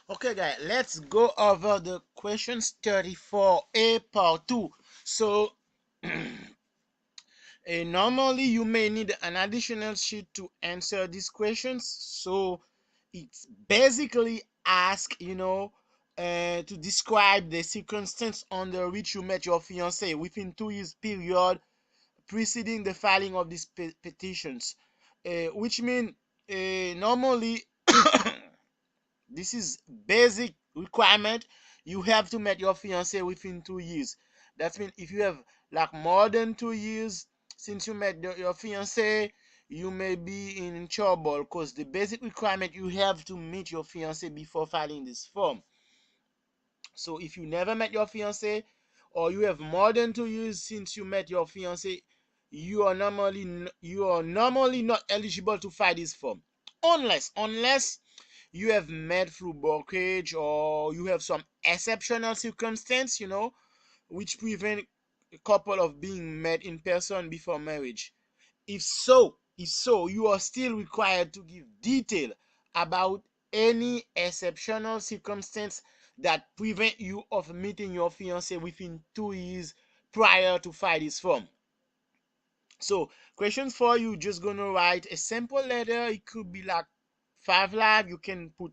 Okay, guys, let's go over the questions 34A part 2. So, normally you may need an additional sheet to answer these questions. So, it's basically ask, to describe the circumstance under which you met your fiance within 2 years period preceding the filing of these petitions, which mean normally this is basic requirement. You have to meet your fiance within 2 years. That means if you have like more than 2 years since you met your fiance, you may be in trouble because the basic requirement you have to meet your fiance before filing this form. So if you never met your fiance or you have more than 2 years since you met your fiance, you are normally not eligible to file this form, unless you have met through brokerage or you have some exceptional circumstance, which prevent a couple of being met in person before marriage. If so, you are still required to give detail about any exceptional circumstance that prevent you of meeting your fiance within 2 years prior to file this form. So, questions for you, just gonna write a simple letter. It could be like 5 lines. You can put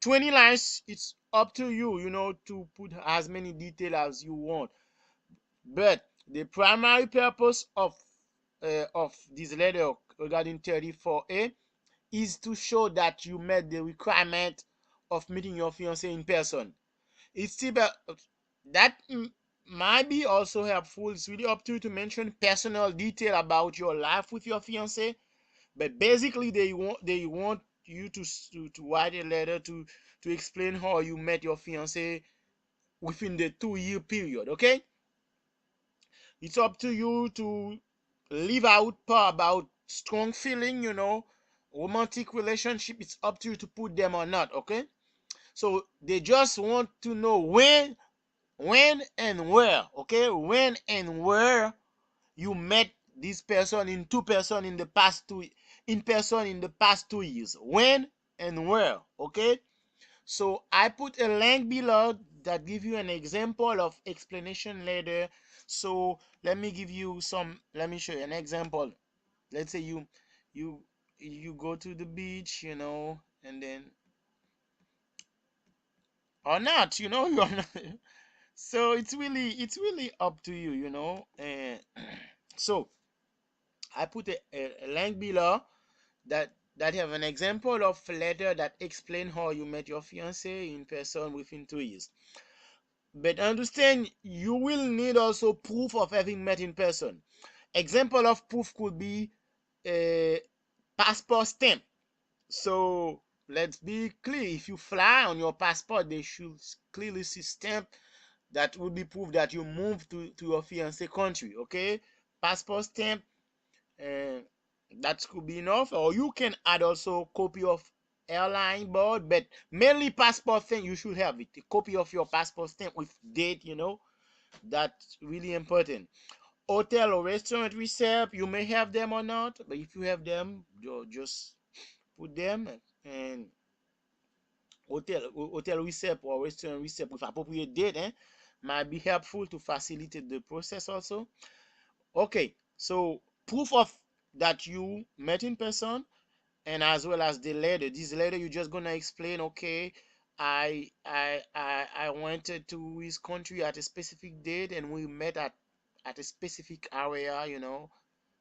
20 lines. It's up to you, to put as many detail as you want. But the primary purpose of this letter regarding 34A is to show that you met the requirement of meeting your fiance in person. It's still that might be also helpful. It's really up to you to mention personal detail about your life with your fiance. But basically, they want you to write a letter to explain how you met your fiance within the 2 year period. Okay, it's up to you to leave out part about strong feeling, romantic relationship. It's up to you to put them or not. Okay, so they just want to know when and where. Okay, when and where you met this person in two person in the past two in person in the past 2 years. When and where. Okay, so I put a link below that give you an example of explanation later. So let me show you an example. Let's say you you go to the beach, and then or not, you're not. So it's really up to you, and so I put a link below that have an example of letter that explain how you met your fiance in person within 2 years. But understand, you will need also proof of having met in person. Example of proof could be a passport stamp. So let's be clear. If you fly on your passport, they should clearly see stamp that would be proof that you moved to your fiance country. Okay, passport stamp, uh, that could be enough. Or you can add also copy of airline board, but mainly passport thing you should have it. A copy of your passport stamp with date. That's really important. Hotel or restaurant receipt, you may have them or not, but if you have them, just put them. And hotel receipt or restaurant receipt with appropriate date, might be helpful to facilitate the process also. Okay, so proof of that you met in person, and as well as the letter. This letter you're just gonna explain, okay, I went to his country at a specific date and we met at a specific area,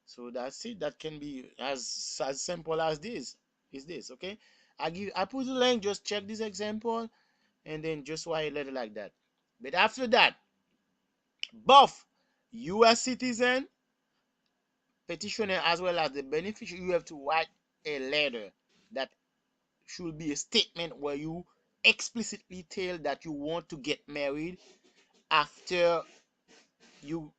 So that's it. That can be as simple as this. Is this okay? I put the link, just check this example and then just write a letter like that. But after that, both US citizen petitioner as well as the beneficiary, you have to write a letter that should be a statement where you explicitly tell that you want to get married after you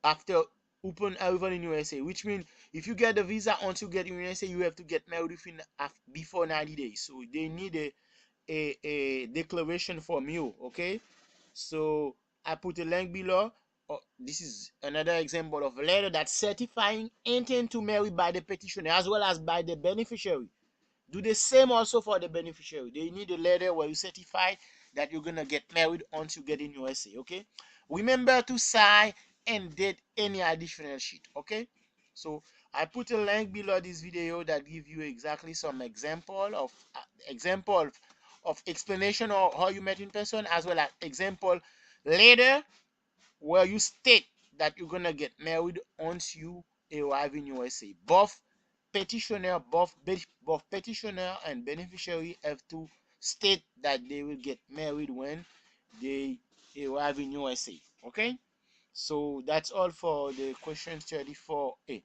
after open arrival in USA, which means if you get the visa once you get in USA, you have to get married within before 90 days. So they need a declaration from you. Okay, so I put a link below. This is another example of a letter that's certifying intent to marry by the petitioner as well as by the beneficiary. Do the same also for the beneficiary. They need a letter where you certify that you're gonna get married once you get in USA. Okay. Remember to sign and date any additional sheet. Okay. So I put a link below this video that give you exactly some example of explanation of how you met in person, as well as example later where you state that you're gonna get married once you arrive in USA. Both petitioner and beneficiary have to state that they will get married when they arrive in USA. Okay, so that's all for the question 34A.